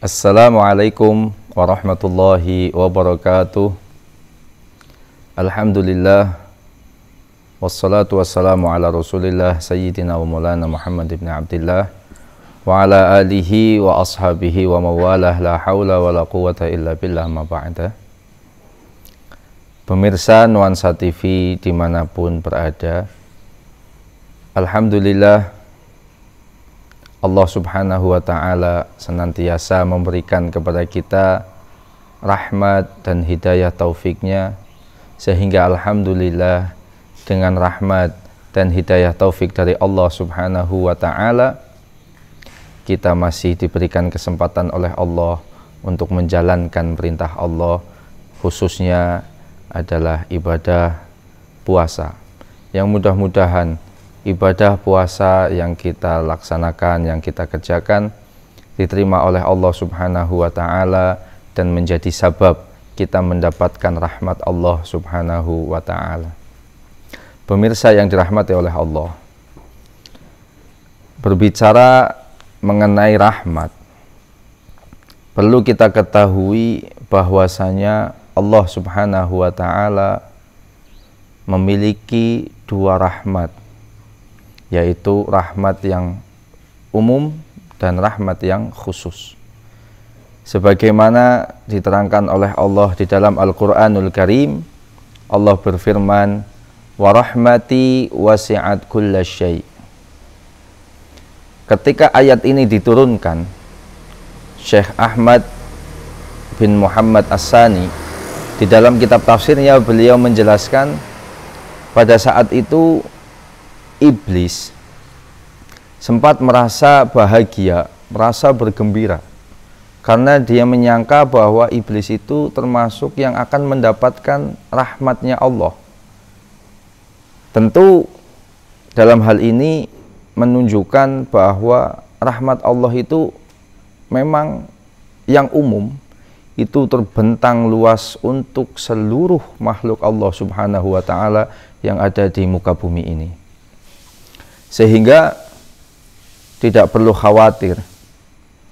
Assalamualaikum warahmatullahi wabarakatuh. Alhamdulillah, wassalatu wassalamu ala rasulillah sayyidina wa maulana Muhammad ibn Abdillah wa ala alihi wa ashabihi wa mawalah, la hawla wa la quwata illa billah, ma ba'da. Pemirsa Nuansa TV dimanapun berada, alhamdulillah Allah subhanahu wa ta'ala senantiasa memberikan kepada kita rahmat dan hidayah taufiknya, sehingga alhamdulillah dengan rahmat dan hidayah taufik dari Allah subhanahu wa ta'ala kita masih diberikan kesempatan oleh Allah untuk menjalankan perintah Allah, khususnya adalah ibadah puasa, yang mudah-mudahan ibadah puasa yang kita laksanakan, yang kita kerjakan diterima oleh Allah subhanahu wa ta'ala dan menjadi sabab kita mendapatkan rahmat Allah subhanahu wa ta'ala. Pemirsa yang dirahmati oleh Allah, berbicara mengenai rahmat, perlu kita ketahui bahwasanya Allah subhanahu wa ta'ala memiliki dua rahmat, yaitu rahmat yang umum dan rahmat yang khusus. Sebagaimana diterangkan oleh Allah di dalam Al-Quranul Karim, Allah berfirman, wa rahmati wasi'at kulla syai'. Ketika ayat ini diturunkan, Syekh Ahmad bin Muhammad As-Sani di dalam kitab tafsirnya beliau menjelaskan, pada saat itu iblis sempat merasa bahagia, merasa bergembira, karena dia menyangka bahwa iblis itu termasuk yang akan mendapatkan rahmatnya Allah. Tentu dalam hal ini menunjukkan bahwa rahmat Allah itu memang yang umum, itu terbentang luas untuk seluruh makhluk Allah subhanahu wa ta'ala yang ada di muka bumi ini. Sehingga tidak perlu khawatir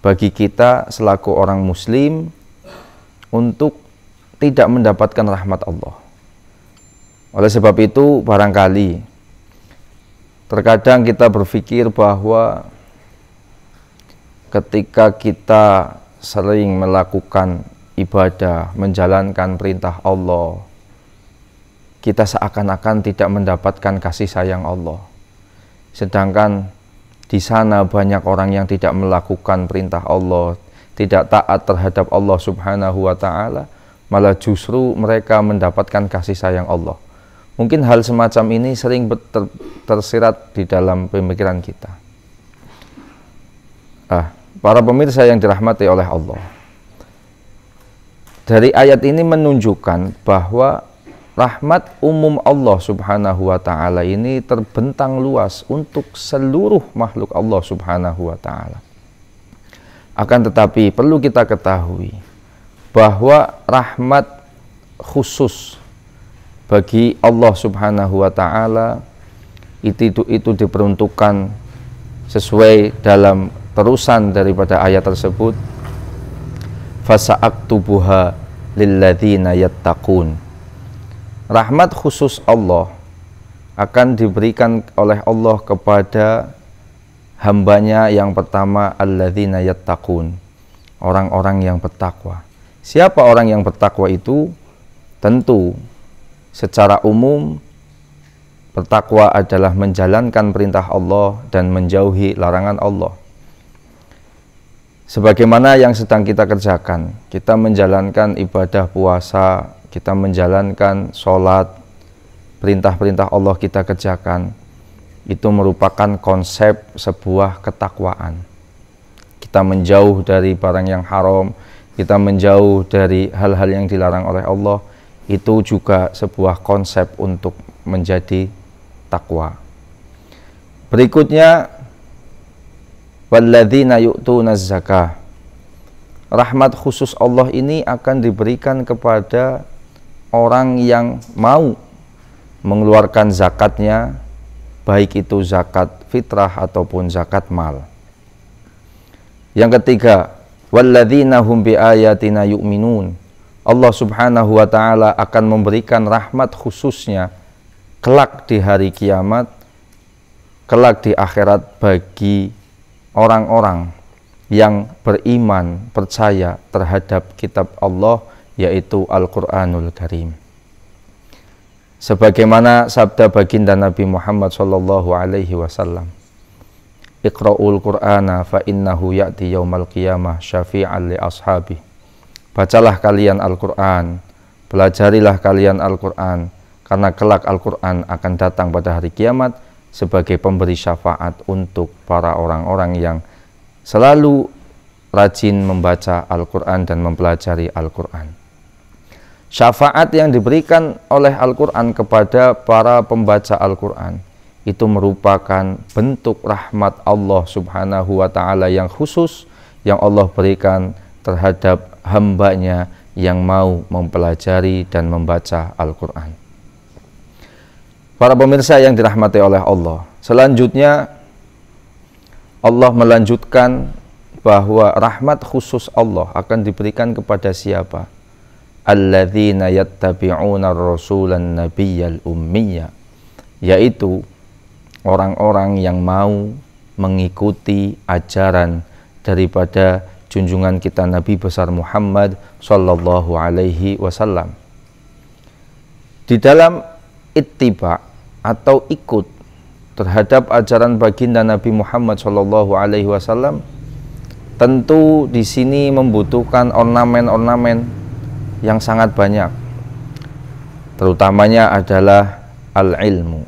bagi kita selaku orang muslim untuk tidak mendapatkan rahmat Allah. Oleh sebab itu barangkali terkadang kita berpikir bahwa ketika kita sering melakukan ibadah, menjalankan perintah Allah, kita seakan-akan tidak mendapatkan kasih sayang Allah. Sedangkan di sana banyak orang yang tidak melakukan perintah Allah, tidak taat terhadap Allah subhanahu wa ta'ala, malah justru mereka mendapatkan kasih sayang Allah. Mungkin hal semacam ini sering tersirat di dalam pemikiran kita. Para pemirsa yang dirahmati oleh Allah, dari ayat ini menunjukkan bahwa rahmat umum Allah subhanahu wa ta'ala ini terbentang luas untuk seluruh makhluk Allah subhanahu wa ta'ala. Akan tetapi perlu kita ketahui bahwa rahmat khusus bagi Allah subhanahu wa ta'ala itu diperuntukkan sesuai dalam terusan daripada ayat tersebut, fasa'aktubuha lilladzina yattaqun. Rahmat khusus Allah akan diberikan oleh Allah kepada hambanya yang pertama, alladzina yattaqun, orang-orang yang bertakwa. Siapa orang yang bertakwa itu? Tentu secara umum bertakwa adalah menjalankan perintah Allah dan menjauhi larangan Allah. Sebagaimana yang sedang kita kerjakan, kita menjalankan ibadah puasa, kita menjalankan sholat, perintah-perintah Allah kita kerjakan, itu merupakan konsep sebuah ketakwaan. Kita menjauh dari barang yang haram, kita menjauh dari hal-hal yang dilarang oleh Allah, itu juga sebuah konsep untuk menjadi takwa. Berikutnya, walladzina yu'tunaz zakah. Rahmat khusus Allah ini akan diberikan kepada orang yang mau mengeluarkan zakatnya, baik itu zakat fitrah ataupun zakat mal. Yang ketiga, walladzina hum biayatina yu'minun. Allah Subhanahu wa taala akan memberikan rahmat khususnya kelak di hari kiamat, kelak di akhirat bagi orang-orang yang beriman, percaya terhadap kitab Allah, yaitu Al-Qur'anul Karim. Sebagaimana sabda baginda Nabi Muhammad sallallahu alaihi wasallam, Iqra'ul Qur'ana fa innahu ya'ti yaumal qiyamah syafi'an li ashabi. Bacalah kalian Al-Qur'an, pelajarilah kalian Al-Qur'an, karena kelak Al-Qur'an akan datang pada hari kiamat sebagai pemberi syafaat untuk para orang-orang yang selalu rajin membaca Al-Qur'an dan mempelajari Al-Qur'an. Syafaat yang diberikan oleh Al-Qur'an kepada para pembaca Al-Qur'an itu merupakan bentuk rahmat Allah Subhanahu wa ta'ala yang khusus yang Allah berikan terhadap hambanya yang mau mempelajari dan membaca Al-Qur'an. Para pemirsa yang dirahmati oleh Allah, selanjutnya Allah melanjutkan bahwa rahmat khusus Allah akan diberikan kepada siapa? Alladzina yattabi'una ar-rasulan nabiyyal ummiyya, yaitu orang-orang yang mau mengikuti ajaran daripada junjungan kita Nabi besar Muhammad sallallahu alaihi wasallam. Di dalam ittiba atau ikut terhadap ajaran baginda Nabi Muhammad sallallahu alaihi wasallam, tentu di sini membutuhkan ornamen-ornamen yang sangat banyak. Terutamanya adalah al-ilmu.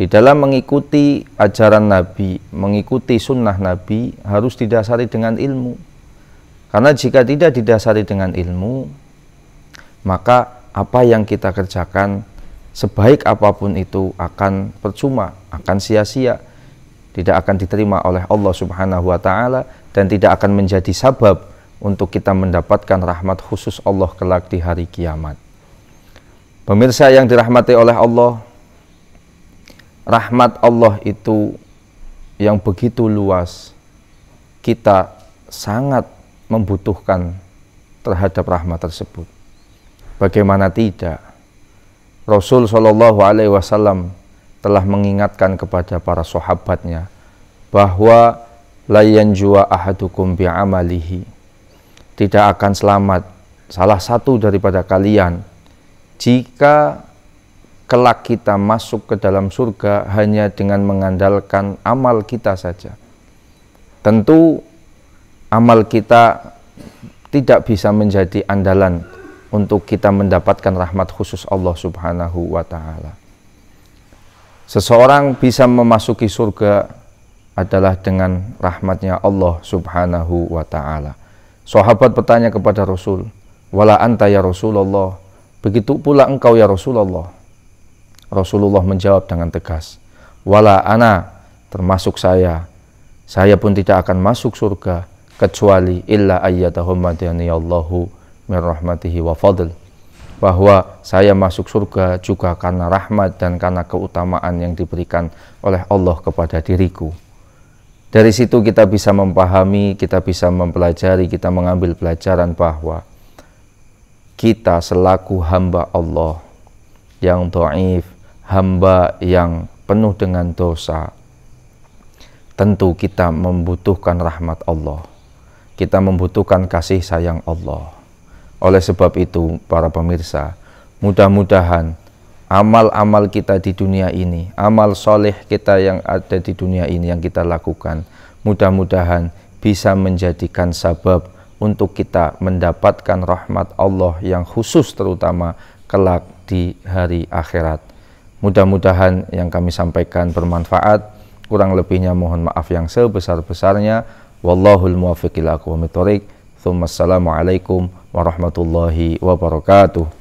Di dalam mengikuti ajaran Nabi, mengikuti sunnah Nabi harus didasari dengan ilmu. Karena jika tidak didasari dengan ilmu, maka apa yang kita kerjakan sebaik apapun itu akan percuma, akan sia-sia, tidak akan diterima oleh Allah Subhanahu wa ta'ala, dan tidak akan menjadi sabab untuk kita mendapatkan rahmat khusus Allah kelak di hari kiamat. Pemirsa yang dirahmati oleh Allah, rahmat Allah itu yang begitu luas, kita sangat membutuhkan terhadap rahmat tersebut. Bagaimana tidak? Rasul Shallallahu Alaihi Wasallam telah mengingatkan kepada para sahabatnya bahwa la yanjua ahadukum bi'amalihi, tidak akan selamat salah satu daripada kalian jika kelak kita masuk ke dalam surga hanya dengan mengandalkan amal kita saja. Tentu amal kita tidak bisa menjadi andalan untuk kita mendapatkan rahmat khusus Allah Subhanahu wa ta'ala. Seseorang bisa memasuki surga adalah dengan rahmatnya Allah Subhanahu wa ta'ala. Sahabat bertanya kepada Rasul, wala anta ya Rasulullah, begitu pula engkau ya Rasulullah. Rasulullah menjawab dengan tegas, wala ana, termasuk saya pun tidak akan masuk surga kecuali illa ayyatahummadani Allahu min rahmatihi wa fadl, bahwa saya masuk surga juga karena rahmat dan karena keutamaan yang diberikan oleh Allah kepada diriku. Dari situ kita bisa memahami, kita bisa mempelajari, kita mengambil pelajaran bahwa kita selaku hamba Allah yang dhaif, hamba yang penuh dengan dosa, tentu kita membutuhkan rahmat Allah. Kita membutuhkan kasih sayang Allah. Oleh sebab itu, para pemirsa, mudah-mudahan amal-amal kita di dunia ini, amal soleh kita yang ada di dunia ini yang kita lakukan, mudah-mudahan bisa menjadikan sabab untuk kita mendapatkan rahmat Allah yang khusus, terutama kelak di hari akhirat. Mudah-mudahan yang kami sampaikan bermanfaat. Kurang lebihnya mohon maaf yang sebesar-besarnya. Wallahul muwaffiq ila aqwamit thoriq. Assalamualaikum warahmatullahi wabarakatuh.